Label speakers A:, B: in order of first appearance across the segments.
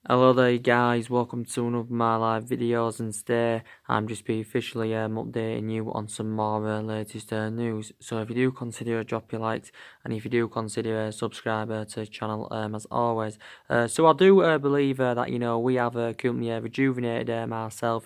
A: Hello there guys, welcome to another of my live videos, and today I'm just be officially updating you on some more latest news. So if you do consider drop your likes, and if you do consider subscribe to the channel as always. So I do believe that we have currently rejuvenated ourselves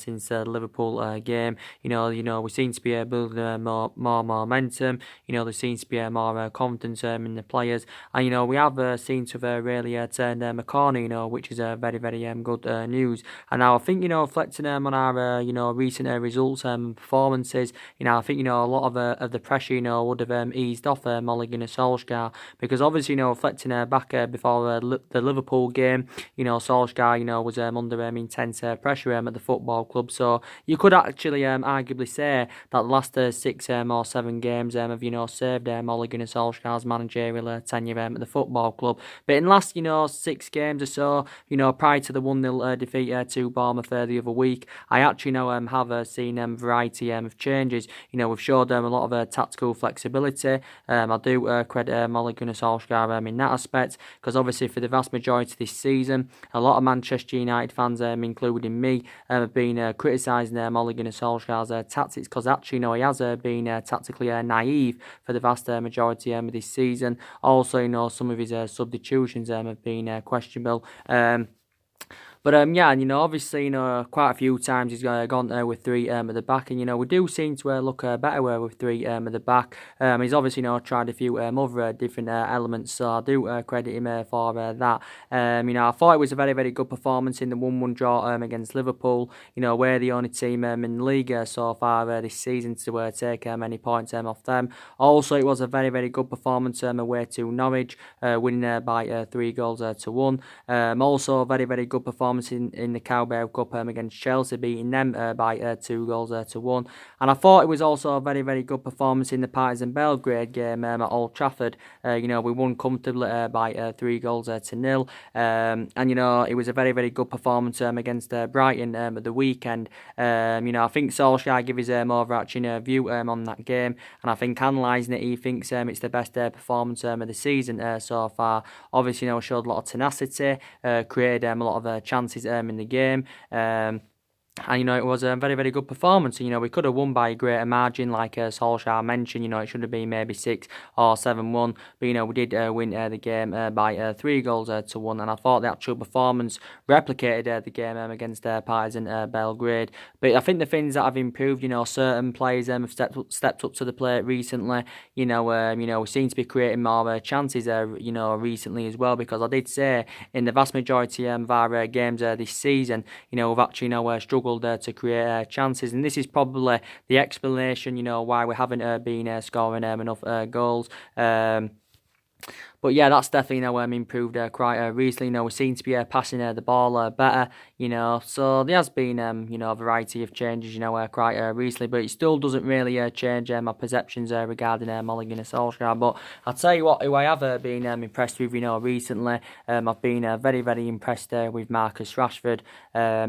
A: since the Liverpool game. We seem to be building more momentum. There seems to be more confidence in the players, and we have seemed to have really turned a corner, which is very good news. And now I think reflecting on our recent results and performances, I think a lot of the pressure would have eased off Ole Gunnar Solskjaer, because obviously reflecting back before the Liverpool game, Solskjaer was under intense pressure at the football club. So you could actually arguably say that the last 6 or 7 games have saved Ole Gunnar Solskjaer's managerial tenure at the football club. But in the last 6 games or so, prior to the 1-0 defeat to Bournemouth the other week, I actually have seen a variety of changes. We've showed a lot of tactical flexibility. I do credit Ole Gunnar Solskjaer in that aspect, because obviously for the vast majority of this season, a lot of Manchester United fans, including me, have been criticising Ole Gunnar Solskjaer's tactics, because actually he has been tactically naive for the vast majority of this season. Also, some of his substitutions have been questionable. Yeah, and obviously, quite a few times he's gone there with three at the back, and we do seem to look better with three at the back. He's obviously tried a few other different elements, so I do credit him for that. I thought it was a very good performance in the 1-1 draw against Liverpool. We're the only team in the league so far this season to take any points off them. Also, it was a very good performance away to Norwich, winning by 3 goals to 1. Also, a very good performance in the Carabao Cup against Chelsea, beating them by 2 goals to 1. And I thought it was also a very good performance in the Partizan Belgrade game at Old Trafford. We won comfortably by 3 goals to 0. And it was a very good performance against Brighton at the weekend. I think Solskjaer gave his overarching view on that game, and I think analysing it, he thinks it's the best performance of the season so far. Obviously, showed a lot of tenacity, created a lot of chances in the game. And it was a very good performance. We could have won by a greater margin, like Solskjaer mentioned. It should have been maybe 6 or 7-1. But we did win the game by 3 goals to 1. And I thought the actual performance replicated the game against Partizan Belgrade. But I think the things that have improved, certain players have stepped up to the plate recently. We seem to be creating more chances recently as well. Because I did say in the vast majority of our games this season, we've actually struggled to create chances, and this is probably the explanation, why we haven't been scoring enough goals. But yeah, that's definitely improved quite recently. We seem to be passing the ball better, so there has been a variety of changes, quite recently, but it still doesn't really change my perceptions regarding Ole Gunnar Solskjaer. But I'll tell you what, who I have been impressed with, recently, I've been very impressed with Marcus Rashford,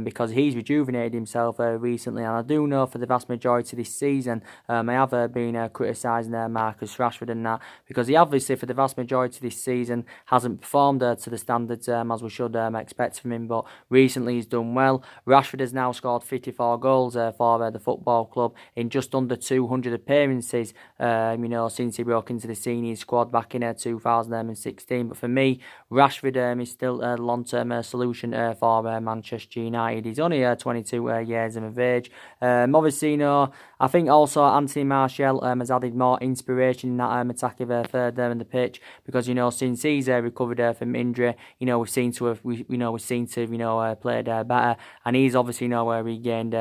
A: because he's rejuvenated himself recently, and I do know for the vast majority of this season, I have been criticising Marcus Rashford and that, because he obviously for the vast majority of this season hasn't performed to the standards as we should expect from him, but recently he's done well. Rashford has now scored 54 goals for the football club in just under 200 appearances, since he broke into the senior squad back in 2016. But for me, Rashford is still a long-term solution for Manchester United. He's only 22 years of age. Obviously, I think also Anthony Martial has added more inspiration in that attacking third there in the pitch, because since he's recovered from injury, we've seen to have played better, and he's obviously regained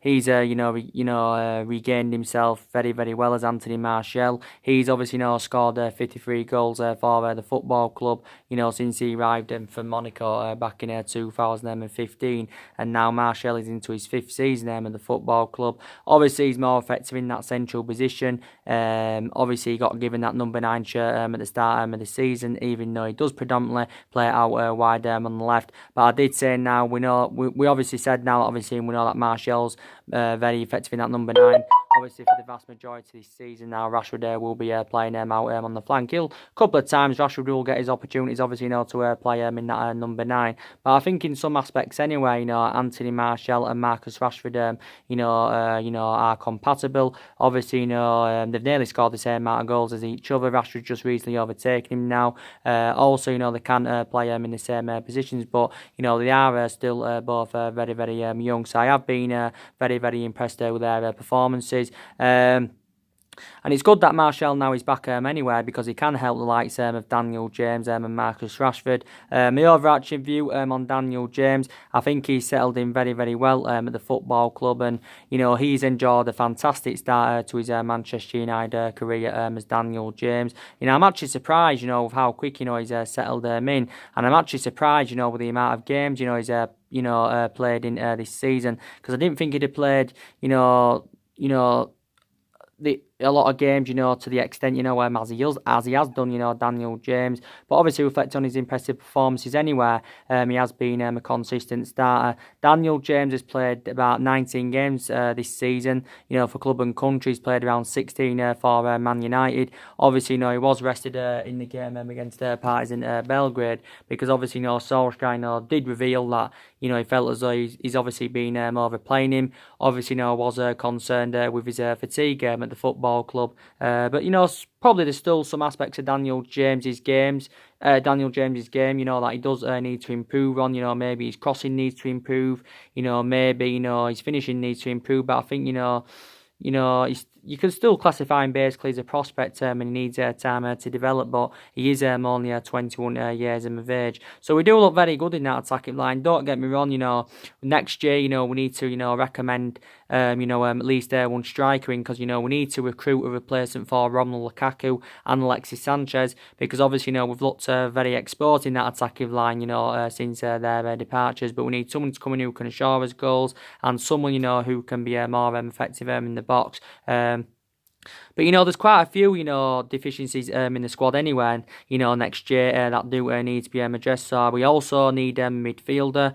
A: he's regained himself very well as Anthony Martial. He's obviously scored 53 goals for the football club, since he arrived from Monaco back in 2015, and now Martial is into his 5th season in the football club. Obviously, he's more effective in that central position. Obviously, he got given that number 9 shirt at the start of the season, even though he does predominantly play it out wide on the left. But I did say now we obviously said now, obviously we know that Martial's very effective in that number 9. Obviously, for the vast majority of this season now, Rashford will be playing out on the flank. A couple of times, Rashford will get his opportunities, obviously, to play in that number 9. But I think in some aspects anyway, Anthony Martial and Marcus Rashford, are compatible. Obviously, they've nearly scored the same amount of goals as each other. Rashford just recently overtaken him now. Also, they can play in the same positions, but they are still both very, very young. So I have been very, very impressed with their performances. And it's good that Martial now is back anyway, because he can help the likes of Daniel James and Marcus Rashford. My overarching view on Daniel James, I think he's settled in very, very well at the football club, and he's enjoyed a fantastic start to his Manchester United career as Daniel James. I'm actually surprised, with how quick he's settled in, and I'm actually surprised, with the amount of games he's played in this season, because I didn't think he'd have played, a lot of games, to the extent, as he has done, Daniel James. But obviously, reflecting on his impressive performances anywhere, he has been a consistent starter. Daniel James has played about 19 games this season, for club and country. He's played around 16 for Man United. Obviously, he was rested in the game against Partizan Belgrade, because obviously, Solsjaker did reveal that, he felt as though he's obviously been overplaying him. Obviously, was concerned with his fatigue at the football club. But probably there's still some aspects of Daniel James's game, that he does need to improve on. Maybe his crossing needs to improve. Maybe his finishing needs to improve. But I think you can still classify him basically as a prospect, and he needs time to develop, but he is only 21 years of age. So we do look very good in that attacking line. Don't get me wrong, next year, we need to recommend, at least one striker in, because, we need to recruit a replacement for Romelu Lukaku and Alexis Sanchez, because obviously, we've looked very exposed in that attacking line, since their departures, but we need someone to come in who can assure us goals, and someone, who can be more effective in the box. But there's quite a few deficiencies in the squad anyway. And, next year that do need to be addressed. So we also need a midfielder.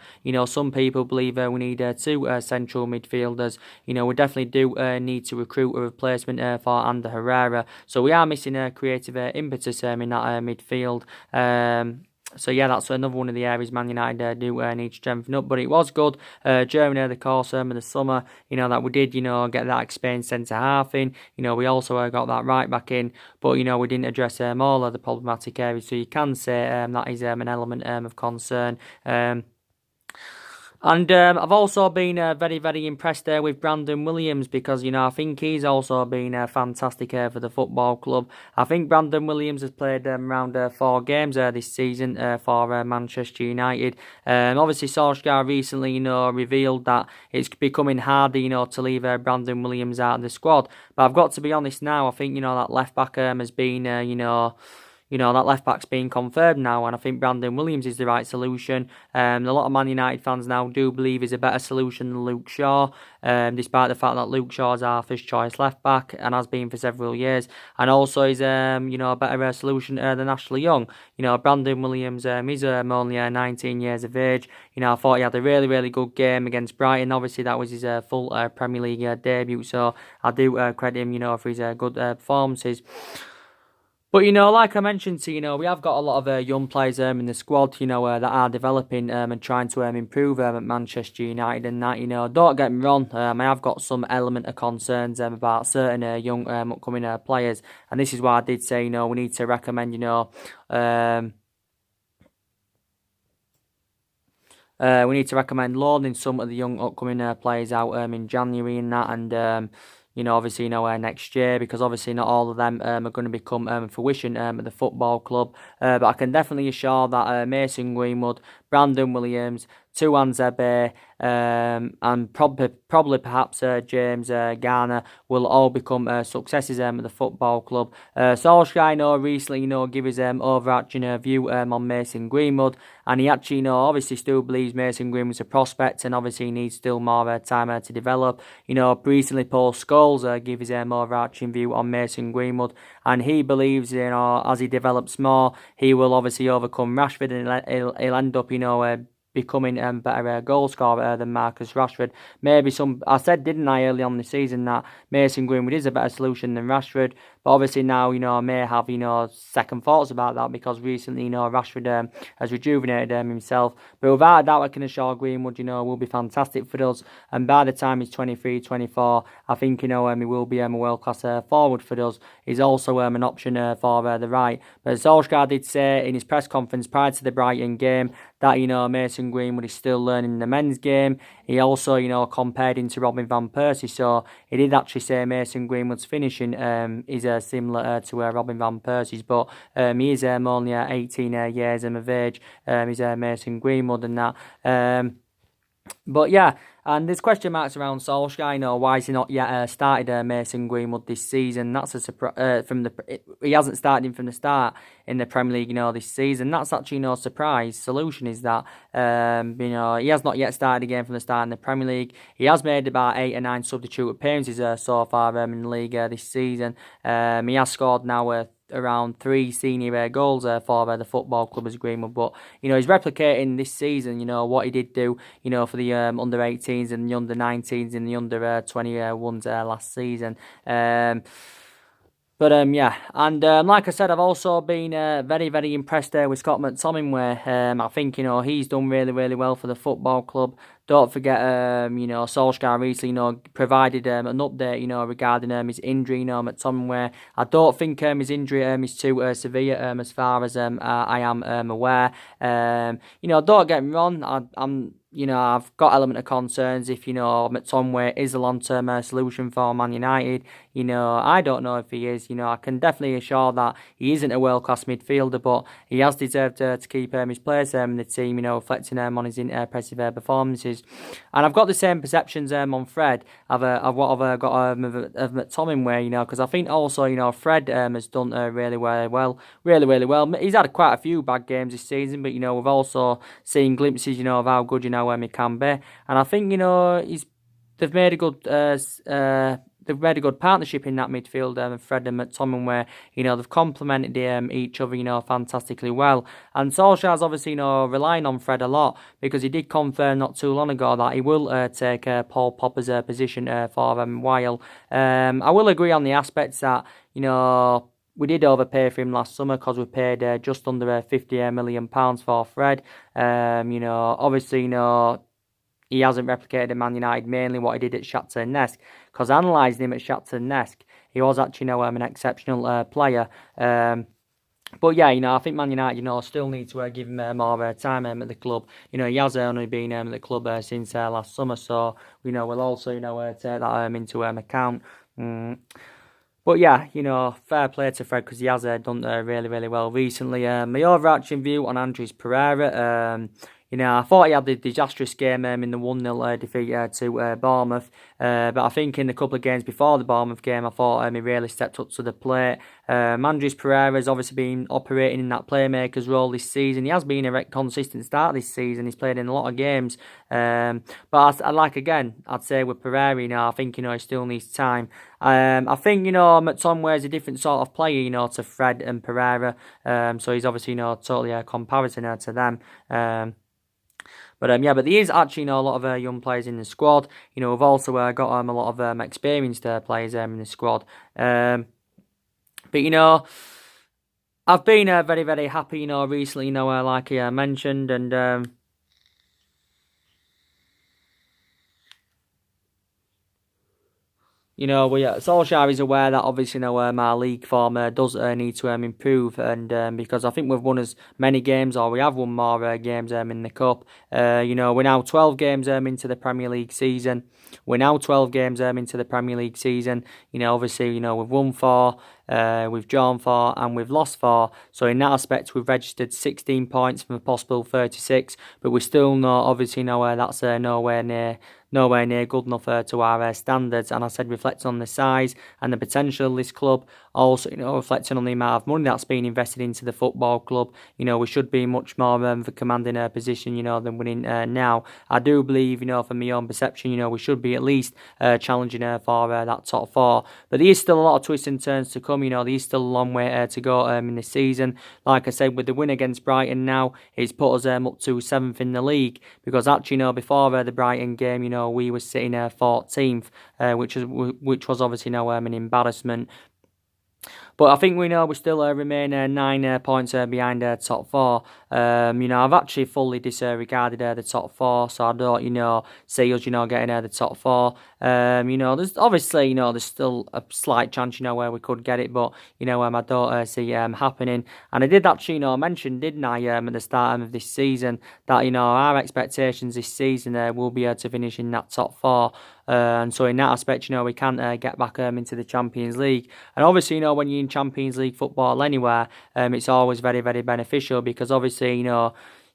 A: Some people believe we need 2 central midfielders. We definitely do need to recruit a replacement for Ander Herrera. So we are missing a creative impetus in that midfield. So yeah, that's another one of the areas Man United do need to strengthen up. But it was good during the course of the summer, that we did, get that experienced centre-half in. We also got that right back in. But, we didn't address all of the problematic areas. So you can say that is an element of concern. And I've also been very, very impressed with Brandon Williams, because, I think he's also been fantastic for the football club. I think Brandon Williams has played around 4 games this season for Manchester United. Obviously, Solsjaker recently, revealed that it's becoming harder, to leave Brandon Williams out of the squad. But I've got to be honest now, I think, that left-back has been, that left-back's been confirmed now, and I think Brandon Williams is the right solution. A lot of Man United fans now do believe he's a better solution than Luke Shaw, despite the fact that Luke Shaw is our first-choice left-back, and has been for several years. And also he's, a better solution than Ashley Young. Brandon Williams is only 19 years of age. I thought he had a really, really good game against Brighton. Obviously, that was his full Premier League debut, so I do credit him, for his good performances. But, like I mentioned to we have got a lot of young players in the squad, that are developing and trying to improve at Manchester United and that, don't get me wrong, I have got some element of concerns about certain young upcoming players, and this is why I did say, we need to recommend, we need to recommend loaning some of the young upcoming players out in January and that, and obviously, next year, because obviously not all of them are going to become fruition at the football club. But I can definitely assure that Mason Greenwood, Brandon Williams, Tuan Zebe, and probably perhaps James Garner will all become successes at the football club. Solskjaer, recently, give his overarching view on Mason Greenwood, and he actually, obviously still believes Mason Greenwood's a prospect, and obviously needs still more time to develop. Recently Paul Scholes gave his overarching view on Mason Greenwood, and he believes, as he develops more, he will obviously overcome Rashford, and he'll end up, becoming better goal scorer than Marcus Rashford. Maybe I said, didn't I, early on in the season that Mason Greenwood is a better solution than Rashford. But obviously now, I may have, second thoughts about that because recently, Rashford has rejuvenated himself. But without a doubt, I can assure Greenwood, will be fantastic for us. And by the time he's 23, 24, I think, he will be a world-class forward for us. He's also an option for the right. But Solsjaker did say in his press conference prior to the Brighton game that, Mason Greenwood is still learning the men's game. He also, compared him to Robin van Persie. So he did actually say Mason Greenwood's finishing is similar to Robin van Persie's. But he is only 18 years of age. He's Mason Greenwood and that. But yeah, and there's question marks around Solskjaer. Why has he not yet started Mason Greenwood this season? That's a surprise. He hasn't started him from the start in the Premier League, this season. That's actually no surprise. Solution is that he has not yet started again from the start in the Premier League. He has made about 8 or 9 substitute appearances so far in the league this season. He has scored now around 3 senior goals for the football club as Greenwood, but he's replicating this season what he did do for the under 18s and the under 19s and the under 21s last season. But yeah, and like I said, I've also been very, very impressed with Scott McTominay. I think he's done really, really well for the football club. Don't forget, Solskjaer recently, provided an update, regarding his injury. McTominay, I don't think his injury is too severe as far as I am aware. Don't get me wrong, I've got element of concerns if, McTominay is a long-term solution for Man United. I don't know if he is. I can definitely assure that he isn't a world-class midfielder, but he has deserved to keep his place in the team, reflecting on his impressive performances. And I've got the same perceptions on Fred of what I've got of McTominay, because I think also, Fred has done really, really well. Really, really well. He's had quite a few bad games this season, but, we've also seen glimpses, of how good, he can be. And I think, they've made a good they've made a good partnership in that midfield, Fred and McTominay. They've complemented each other, fantastically well. And Solskjaer's obviously, relying on Fred a lot because he did confirm not too long ago that he will take Paul Popper's position for a while. I will agree on the aspects that, we did overpay for him last summer because we paid just under £50 million for Fred. Obviously, he hasn't replicated at Man United mainly what he did at Shakhtar Donetsk, because analysing him at Shakhtar Donetsk, he was actually an exceptional player. But yeah, I think Man United, still need to give him more time at the club. He has only been at the club since last summer, so we'll also take that into account. But yeah, fair play to Fred because he has done really, really well recently. My overarching view on Andres Pereira, I thought he had the disastrous game in the 1-0 defeat to Bournemouth. But I think in the couple of games before the Bournemouth game, I thought he really stepped up to the plate. Andres Pereira has obviously been operating in that playmaker's role this season. He has been a consistent start this season. He's played in a lot of games. But I'd say with Pereira, I think, he still needs time. I think, McTominay is a different sort of player, to Fred and Pereira. So he's obviously, totally a comparison to them. But but there is actually a lot of young players in the squad. We've also got a lot of experienced players in the squad. But I've been very, very happy, recently, like I mentioned, and Solskjaer is aware that obviously my league form does need to improve, and because I think we've won as many games, or we have won more games in the cup. We're now 12 games into the Premier League season. Obviously, we've won 4, we've drawn 4, and we've lost 4. So in that aspect, we've registered 16 points from a possible 36, but we still obviously know that's nowhere nowhere near good enough to our standards. And I said, reflecting on the size and the potential of this club, also, reflecting on the amount of money that's been invested into the football club, we should be much more of a commanding position, than winning now. I do believe, from my own perception, we should be at least challenging for that top four. But there is still a lot of twists and turns to come. There is still a long way to go in the season. Like I said, with the win against Brighton now, it's put us up to 7th in the league. Because actually, before the Brighton game, we were sitting 14th, which was obviously an embarrassment. But I think we still remain 9 points behind top four. I've actually fully disregarded the top four, so I don't, see us, getting the top four. There's obviously, there's still a slight chance, where we could get it, but, I don't see happening. And I did actually, mention, didn't I, at the start of this season, that, our expectations this season will be to finish in that top four. And so in that aspect, we can get back into the Champions League. And obviously, when you're in Champions League football anywhere, it's always very, very beneficial because obviously,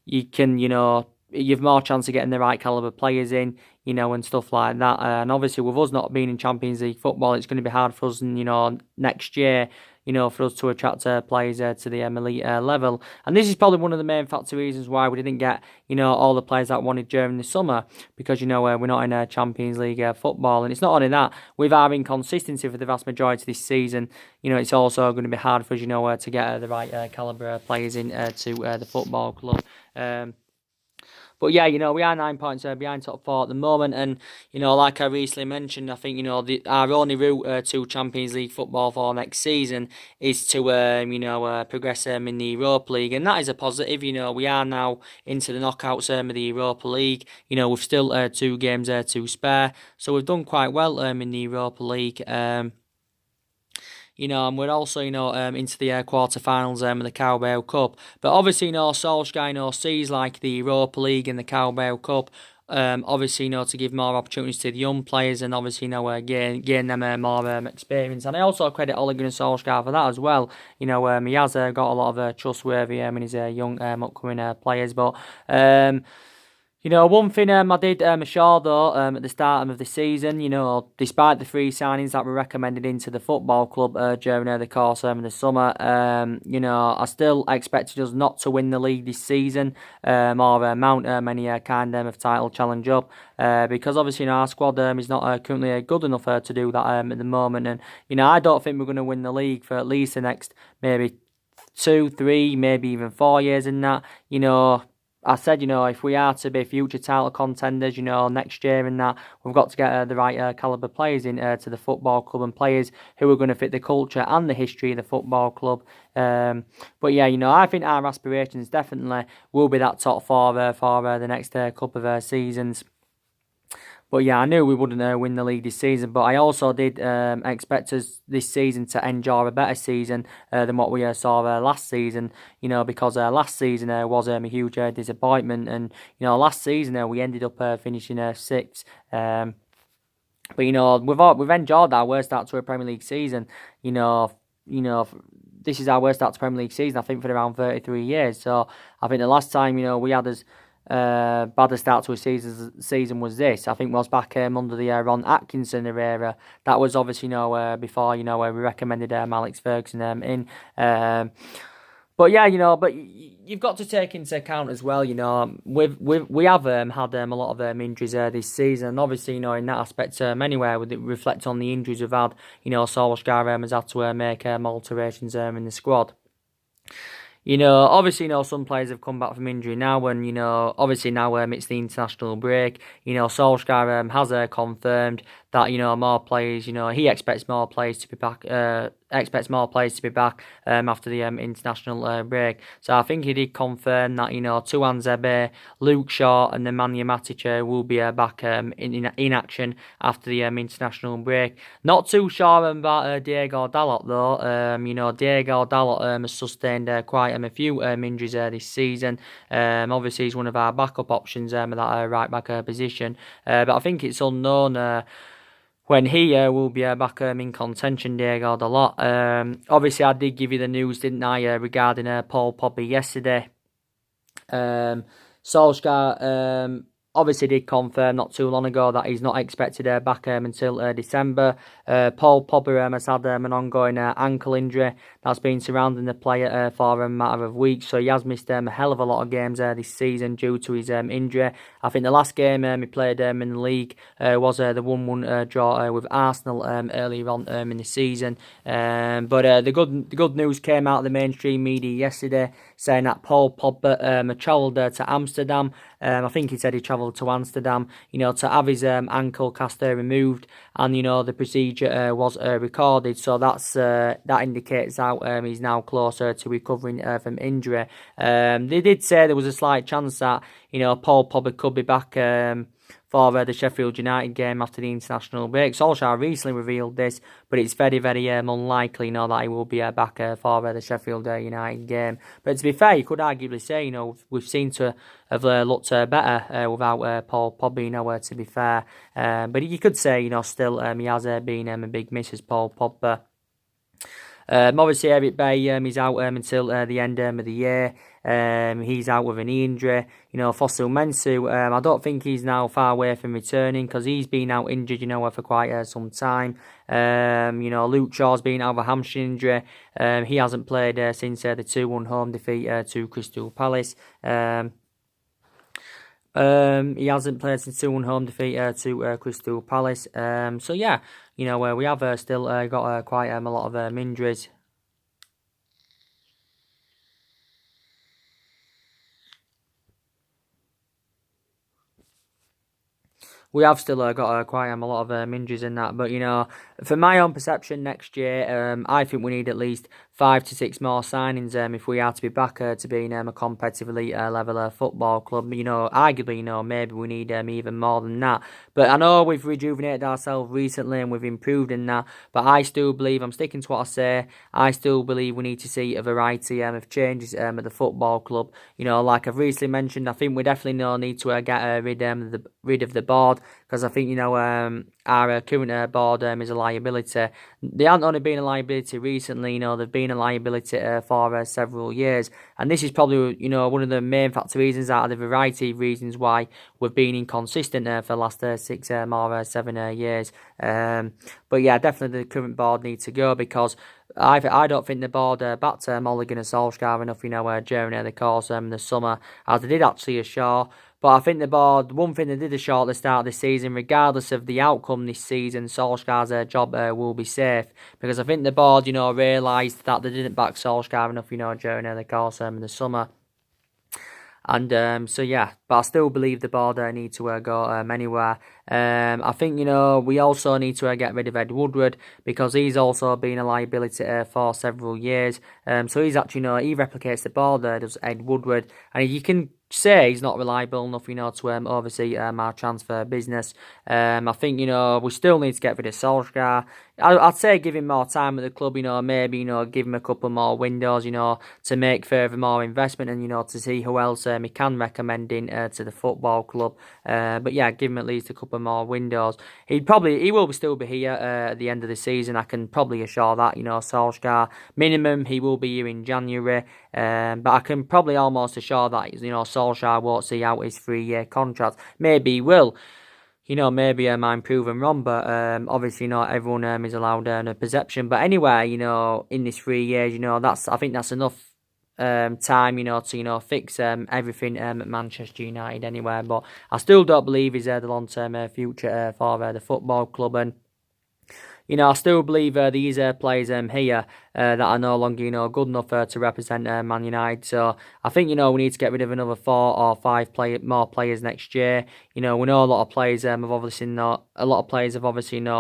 A: you can, you've more chance of getting the right calibre players in, and stuff like that. And obviously, with us not being in Champions League football, it's going to be hard for us, next year, for us to attract players to the elite level. And this is probably one of the main factor reasons why we didn't get, all the players that wanted during the summer, because, we're not in Champions League football. And it's not only that, with our inconsistency for the vast majority of this season, it's also going to be hard for us, to get the right calibre players in to the football club. But yeah, we are 9 points behind top four at the moment. And, like I recently mentioned, I think, our only route to Champions League football for next season is to, progress in the Europa League. And that is a positive. We are now into the knockouts of the Europa League. We've still 2 games to spare. So we've done quite well in the Europa League. And we're also, into the quarterfinals of the Carabao Cup. But obviously, Solsjaker, sees like the Europa League and the Carabao Cup. Obviously, to give more opportunities to the young players and obviously, gain them more experience. And I also credit Ole Gunnar Solskjaer for that as well. He has got a lot of trustworthy in his young upcoming players. But one thing I did assure though at the start of the season, despite the 3 signings that were recommended into the football club during the course of the summer, I still expected us not to win the league this season or mount any kind of title challenge up because obviously our squad is not currently good enough to do that at the moment. And, I don't think we're going to win the league for at least the next maybe 2, 3, maybe even 4 years in that, I said, if we are to be future title contenders, next year and that, we've got to get the right calibre players in to the football club and players who are going to fit the culture and the history of the football club. But yeah, I think our aspirations definitely will be that top four for the next couple of seasons. But yeah, I knew we wouldn't win the league this season, but I also did expect us this season to enjoy a better season than what we saw last season, because last season was a huge disappointment, and, last season we ended up finishing 6th. But, we've enjoyed our worst start to a Premier League season, this is our worst start to Premier League season, I think, for around 33 years. So I think the last time, we had as bad a start to a season was this. I think was back under the Ron Atkinson era. That was obviously before we recommended Alex Ferguson in. But yeah, but you've got to take into account as well, we have had a lot of injuries this season, and obviously, in that aspect, anyway, with it reflect on the injuries we've had, Solskjaer has had to make alterations in the squad. Obviously, some players have come back from injury now, and, obviously now it's the international break. Solskjaer has confirmed that, more players, he expects more players to be back, after the international break. So I think he did confirm that, Tuan Zebe, Luke Shaw and Nemanja Matic will be back in action after the international break. Not too sure about Diego Dalot though. Diego Dalot has sustained quite a few injuries this season. Obviously he's one of our backup options at that right back position. But I think it's unknown when he will be back in contention, Diego Dalot. Obviously, I did give you the news, didn't I, regarding Paul Pogba yesterday. Solskjaer obviously did confirm not too long ago that he's not expected back until December. Paul Pogba has had an ongoing ankle injury that's been surrounding the player for a matter of weeks, so he has missed a hell of a lot of games this season due to his injury. I think the last game he played in the league was the 1-1 draw with Arsenal earlier on in the season. But the good news came out of the mainstream media yesterday, saying that Paul Pogba travelled to Amsterdam. I think he said he travelled to Amsterdam, to have his ankle caster removed, and the procedure was recorded. So that indicates that he's now closer to recovering from injury. They did say there was a slight chance that Paul Pogba could be back for the Sheffield United game after the international break. Solsjaker recently revealed this, but it's very, very unlikely that he will be back for the Sheffield United game. But to be fair, you could arguably say, we've seen to have looked better without Paul Pogba, to be fair. But you could say, still he has been a big miss as Paul Pogba. Obviously, Eric Bailly he's out until the end of the year. He's out with a knee injury. Fossil Mensah, I don't think he's now far away from returning because he's been out injured, for quite some time. Luke Shaw's been out of a hamstring injury. He hasn't played since the 2-1 home defeat to Crystal Palace. He hasn't played since 2-1 home defeat to Crystal Palace. So yeah, we have still got quite a lot of injuries. We have still got quite a lot of injuries in that, but for my own perception, next year, I think we need at least 5 to 6 more signings if we are to be back to being a competitive elite level football club. Arguably, maybe we need even more than that. But I know we've rejuvenated ourselves recently and we've improved in that. But I still believe, I'm sticking to what I say, I still believe we need to see a variety of changes at the football club. Like I've recently mentioned, I think we definitely need to get rid of the board. Because I think, our current board is a liability. They haven't only been a liability recently, they've been a liability for several years. And this is probably, one of the main factor reasons out of the variety of reasons why we've been inconsistent for the last 6 or 7 years. But yeah, definitely the current board needs to go because I don't think the board backed Mulligan and Solsjaker enough, during the course the summer, as they did actually assure. But I think the board, one thing they did assure at the start of the season, regardless of the outcome this season, Solskjaer's job will be safe. Because I think the board, realised that they didn't back Solskjaer enough, during the course the summer. And so yeah, but I still believe the board need to go anywhere. I think we also need to get rid of Ed Woodward because he's also been a liability for several years. So he's actually he replicates the board does Ed Woodward, and you can say he's not reliable enough, to oversee our transfer business. I think we still need to get rid of Solskjaer. I'd say give him more time at the club, maybe, give him a couple more windows, to make further more investment and, to see who else he can recommend in to the football club. But yeah, give him at least a couple more windows. He will still be here at the end of the season. I can probably assure that, Solskjaer, minimum, he will be here in January. But I can probably almost assure that, Solskjaer won't see out his 3-year contract. Maybe he will. Maybe I'm proven wrong, but obviously not everyone is allowed a perception. But anyway, in this 3 years, I think that's enough time, to fix everything at Manchester United anyway. But I still don't believe he's the long-term future for the football club. And I still believe these players here that are no longer, good enough to represent Man United. So I think, we need to get rid of another 4 or 5 more players next year. We know a lot of players have obviously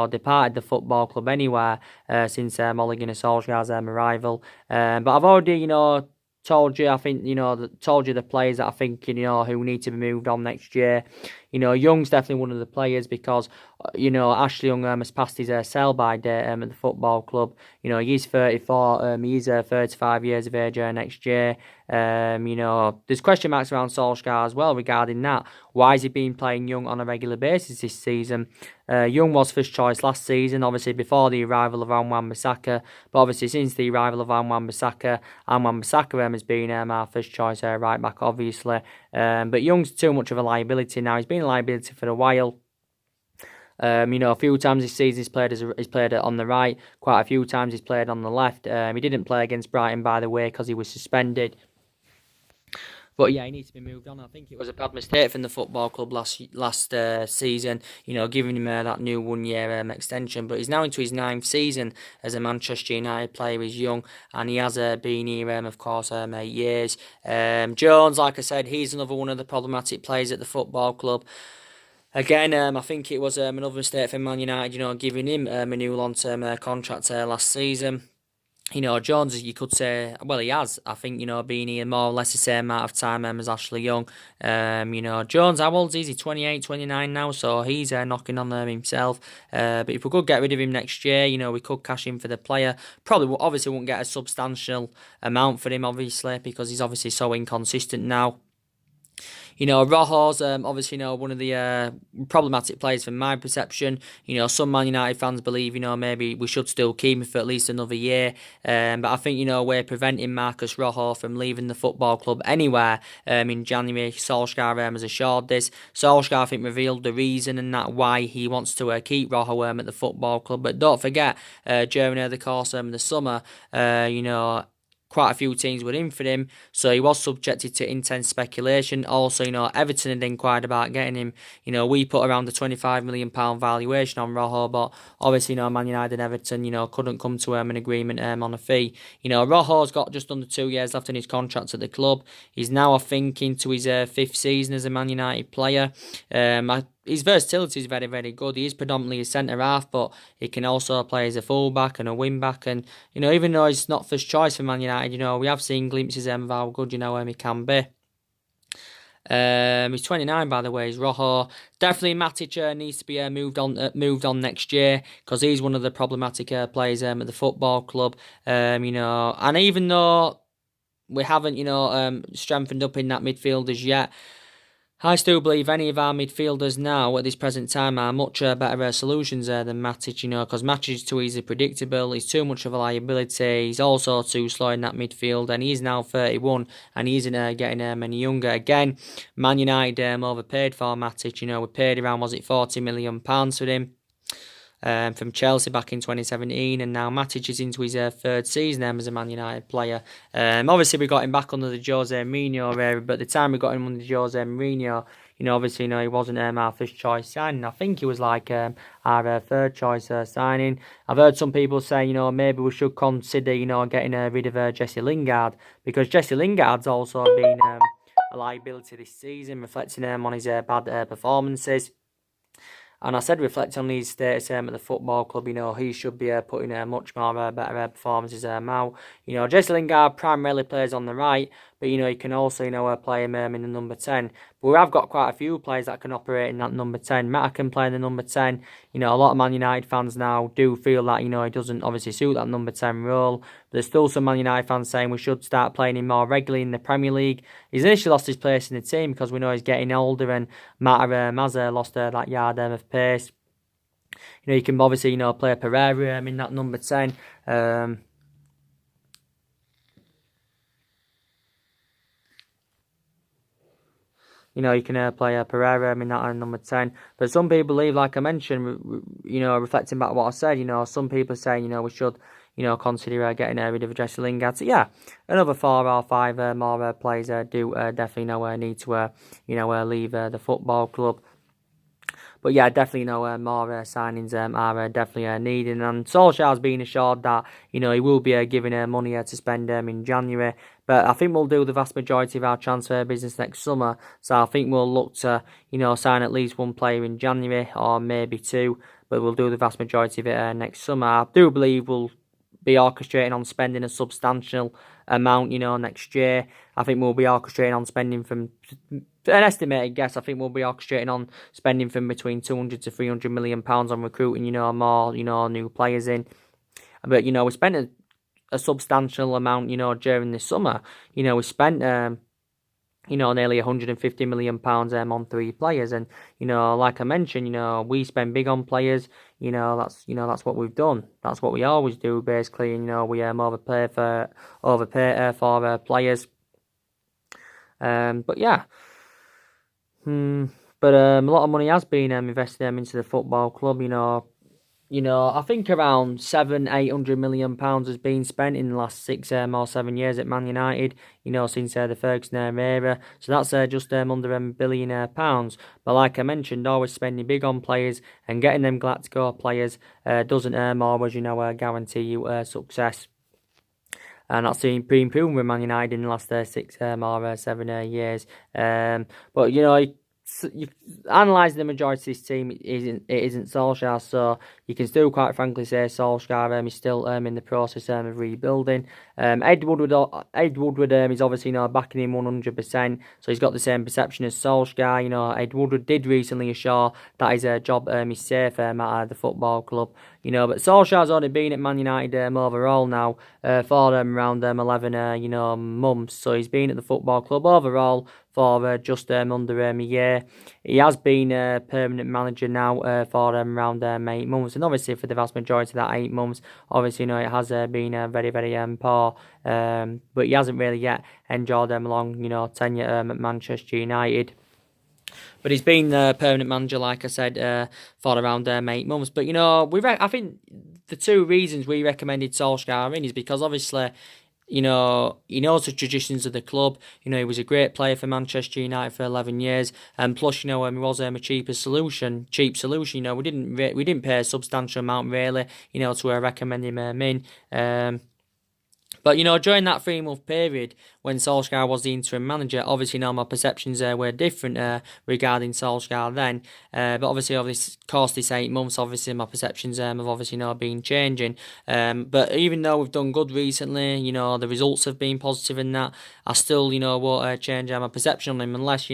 A: departed the football club anywhere since Mulligan and Solskjaer's arrival. But I've already, told you, I think, told you the players that I think, who need to be moved on next year. Young's definitely one of the players because, Ashley Young has passed his sell-by date at the football club. He's 34, he's 35 years of age next year. There's question marks around Solsjaker as well regarding that. Why has he been playing Young on a regular basis this season? Young was first choice last season, obviously before the arrival of Wan-Bissaka, but obviously since the arrival of Wan-Bissaka has been our first choice right back, obviously. But Young's too much of a liability now. He's been a liability for a while. A few times this season he's played on the right. Quite a few times he's played on the left. He didn't play against Brighton, by the way, because he was suspended. But yeah, he needs to be moved on. I think it was a bad mistake from the football club last season, giving him that new 1 year extension. But he's now into his 9th season as a Manchester United player. He's young and he has been here, of course, 8 years. Jones, like I said, he's another one of the problematic players at the football club. Again, I think it was another mistake for Man United, giving him a new long-term contract last season. Jones, you could say, well, he has, I think, been here more or less the same amount of time as Ashley Young. Jones, how old is he? 28, 29 now, so he's knocking on there himself. But if we could get rid of him next year, we could cash in for the player. Obviously won't get a substantial amount for him, obviously, because he's obviously so inconsistent now. Rojo's obviously, one of the problematic players from my perception. Some Man United fans believe, maybe we should still keep him for at least another year. But I think, we're preventing Marcus Rojo from leaving the football club anywhere in January. Solskjaer has assured this. Solskjaer, I think, revealed the reason and that why he wants to keep Rojo at the football club. But don't forget, during the course of the summer, quite a few teams were in for him, so he was subjected to intense speculation. Also, Everton had inquired about getting him. We put around the £25 million valuation on Rojo, but obviously, Man United and Everton, couldn't come to an agreement on a fee. Rojo's got just under 2 years left in his contract at the club. He's now, I think, into his 5th season as a Man United player. His versatility is very, very good. He is predominantly a centre-half, but he can also play as a full-back and a wing-back. And, even though he's not first choice for Man United, we have seen glimpses of how good, he can be. He's 29, by the way. He's Rojo. Definitely Matic needs to be moved on next year, because he's one of the problematic players at the football club. And even though we haven't, strengthened up in that midfield as yet, I still believe any of our midfielders now at this present time are much better solutions than Matic, because Matic is too easily predictable. He's too much of a liability. He's also too slow in that midfield, and he's now 31 and he isn't getting any younger. Again, Man United overpaid for Matic. We paid around, was it £40 million for him? From Chelsea back in 2017, and now Matic is into his 3rd season as a Man United player. Obviously we got him back under the Jose Mourinho era, but at the time we got him under Jose Mourinho, obviously, he wasn't our first choice signing. I think he was like our 3rd choice signing. I've heard some people say, maybe we should consider, getting rid of Jesse Lingard, because Jesse Lingard's also been a liability this season, reflecting on his bad performances. And I said, reflecting on his status at the football club, he should be putting much more better performances out. Jesse Lingard primarily plays on the right, but, he can also, play him in the number 10. But we have got quite a few players that can operate in that number 10. Mata can play in the number 10. A lot of Man United fans now do feel that, he doesn't obviously suit that number 10 role. But there's still some Man United fans saying we should start playing him more regularly in the Premier League. He's initially lost his place in the team because we know he's getting older, and Mata has lost that yard of pace. You can obviously, play Pereira in that number 10. You can play Pereira in that number 10. But some people believe, like I mentioned, reflecting back what I said, some people say, we should, consider getting rid of Jesse Lingard. So, yeah, another 4 or 5 more players do definitely need to, leave the football club. But yeah, definitely, more signings are definitely needed. And Solskjaer's been assured that, he will be giving money to spend in January. But I think we'll do the vast majority of our transfer business next summer. So I think we'll look to, sign at least 1 player in January, or maybe 2. But we'll do the vast majority of it next summer. I do believe we'll be orchestrating on spending a substantial amount, next year. I think we'll be orchestrating on spending from, an estimated guess, I think we'll be orchestrating on spending from between 200 to 300 million pounds on recruiting, more, new players in. But, we spent a substantial amount, during the summer. We spent nearly £150 million on 3 players, and like I mentioned, we spend big on players. That's what we've done. That's what we always do, basically. We overpay for players. But yeah. But a lot of money has been invested into the football club. I think around £700-800 million has been spent in the last 6 or 7 years at Man United. Since the Ferguson era. So that's just under £1 billion. But like I mentioned, always spending big on players and getting them Galactico players doesn't always guarantee you success. And that's been proven with Man United in the last 6 or 7 years. But you analysing the majority of this team, it isn't Solskjaer, so you can still quite frankly say Solskjaer is still in the process of rebuilding. Ed Woodward is obviously backing him 100%, so he's got the same perception as Solskjaer. Ed Woodward did recently assure that his job is safe at the football club. But Solskjaer's already been at Man United overall now for around 11 months, so he's been at the football club overall for just under a year. He has been a permanent manager now for around 8 months, and obviously for the vast majority of that 8 months, obviously it has been very, very poor, but he hasn't really yet enjoyed a long tenure at Manchester United. But he's been the permanent manager, like I said, for around 8 months. But I think the 2 reasons we recommended Solskjaer in is because obviously, he knows the traditions of the club. He was a great player for Manchester United for 11 years, and plus, he was a cheap solution. We didn't pay a substantial amount really, to recommend him in. But, during that 3-month period when Solskjaer was the interim manager, obviously, my perceptions were different regarding Solskjaer then. But obviously, over this course, this 8 months, obviously, my perceptions have obviously been changing. But even though we've done good recently, the results have been positive in that, I still, won't change my perception on him unless,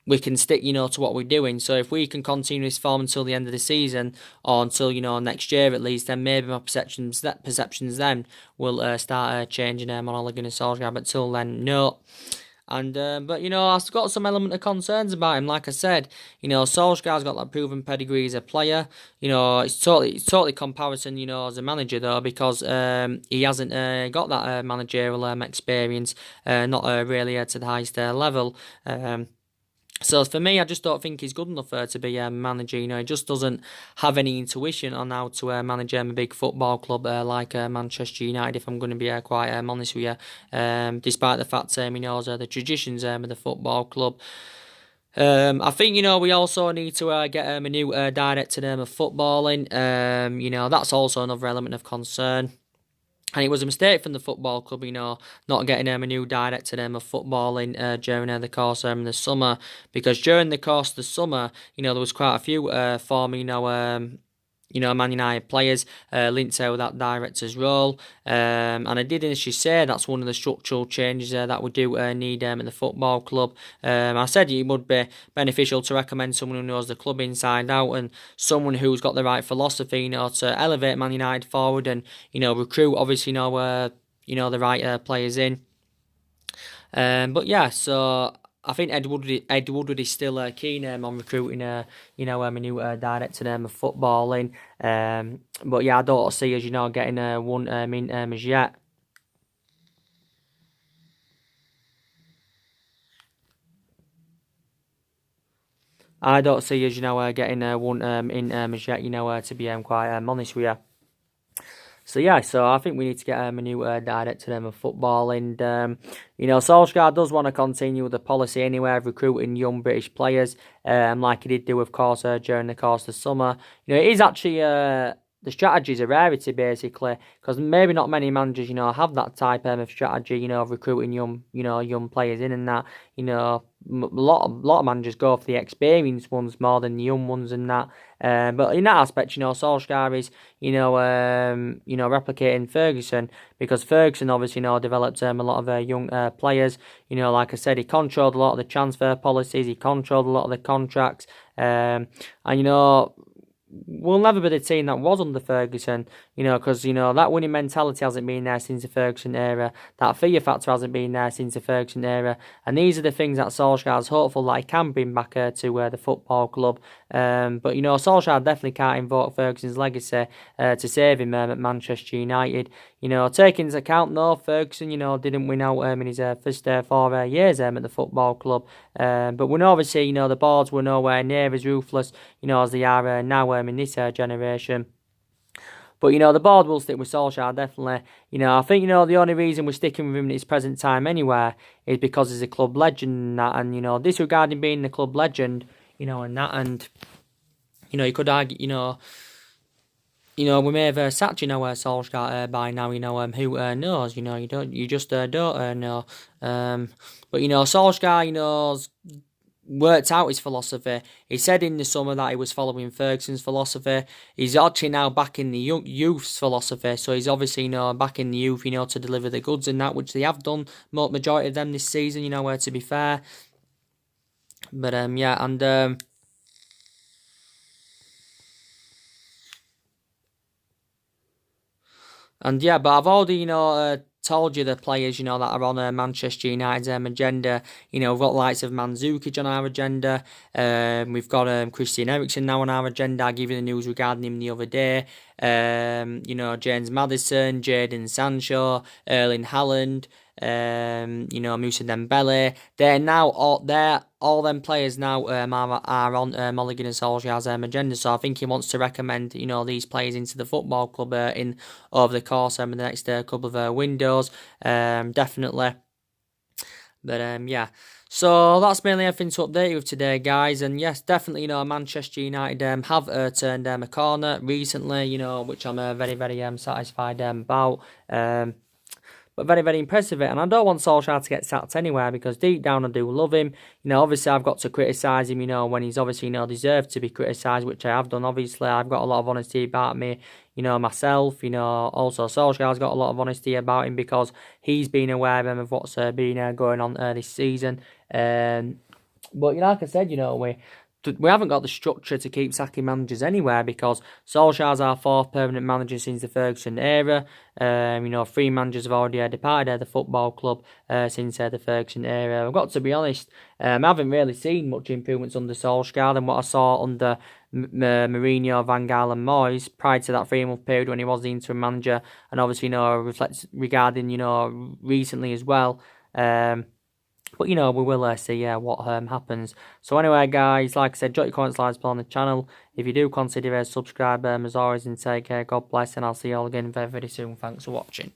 A: we can stick, to what we're doing. So if we can continue this form until the end of the season, or until, next year at least, then maybe my perceptions then will start changing on Ole Gunnar Solskjaer. But till then, no. And but I've got some element of concerns about him. Like I said, Solskjaer's got that proven pedigree as a player. It's totally comparison, as a manager though, because he hasn't got that managerial experience, not really to the highest level. So for me, I just don't think he's good enough to be a manager. He just doesn't have any intuition on how to manage a big football club like Manchester United, if I'm going to be quite honest with you, despite the fact he knows the traditions of the football club. I think, we also need to get a new director of footballing. That's also another element of concern. And it was a mistake from the football club, not getting a new director of footballing during the course of the summer. Because during the course of the summer, there was quite a few former, Man United players linked to that director's role. And I did initially say that's one of the structural changes that we do need in the football club. I said it would be beneficial to recommend someone who knows the club inside out and someone who's got the right philosophy, to elevate Man United forward and, recruit, obviously, the right players in. But yeah, so I think Ed Woodward is still keen on recruiting a new director of footballing. But yeah, I don't see us getting one in as yet. I don't see us getting one in as yet. To be quite honest with you. So yeah, so I think we need to get a new director of football, and Solskjaer does want to continue the policy anyway of recruiting young British players, like he did do, of course, during the course of the summer. It is actually the strategy is a rarity basically, because maybe not many managers have that type of strategy of recruiting young players in, and that a lot of managers go for the experienced ones more than the young ones and that. But in that aspect, Solskjaer is replicating Ferguson, because Ferguson obviously developed a lot of young players. Like I said, he controlled a lot of the transfer policies, he controlled a lot of the contracts, and we'll never be the team that was under Ferguson, because, that winning mentality hasn't been there since the Ferguson era. That fear factor hasn't been there since the Ferguson era. And these are the things that Solskjaer's hopeful that he can bring back to the football club. But, Solskjaer definitely can't invoke Ferguson's legacy to save him at Manchester United. Taking into account, though, Ferguson, didn't win out in his first 4 years at the football club. But we know, obviously, the boards were nowhere near as ruthless, as they are now in this generation. But, the board will stick with Solskjaer, definitely. I think, the only reason we're sticking with him at his present time anywhere is because he's a club legend and that. And, disregarding being the club legend, and that. And, you could argue, we may have sacked, Solskjaer by now, who knows, you just don't know. But, Solskjaer, worked out his philosophy. He said in the summer that he was following Ferguson's philosophy. He's actually now back in the youth's philosophy, so he's obviously, back in the youth, to deliver the goods and that, which they have done, majority of them this season, to be fair. But, yeah, and, but I've already, told you the players, that are on Manchester United's agenda. We've got the likes of Mandzukic on our agenda. We've got Christian Eriksen now on our agenda. I gave you the news regarding him the other day. James Maddison, Jadon Sancho, Erling Haaland, Moussa Dembele. All them players now are on Mulligan and Solskjaer's agenda. So I think he wants to recommend these players into the football club in over the course of the next couple of windows. Definitely. But yeah. So that's mainly everything to update you with today, guys. And yes, definitely, Manchester United have turned a corner recently, which I'm very, very satisfied about. But very, very impressive. And I don't want Solskjaer to get sacked anywhere because deep down I do love him. Obviously I've got to criticise him, when he's obviously, deserved to be criticised, which I have done. Obviously I've got a lot of honesty about me, myself. Also Solskjaer's got a lot of honesty about him because he's been aware of what's been going on this season. But, like I said, we haven't got the structure to keep sacking managers anywhere because Solskjaer's our 4th permanent manager since the Ferguson era. 3 managers have already departed the football club since the Ferguson era. I've got to be honest, I haven't really seen much improvements under Solskjaer than what I saw under Mourinho, Van Gaal and Moyes prior to that 3-month period when he was the interim manager, and obviously, reflects regarding, recently as well. But, we will see what happens. So anyway, guys, like I said, drop your comments, likes below on the channel. If you do consider subscribe, as always, and take care. God bless, and I'll see you all again very, very soon. Thanks for watching.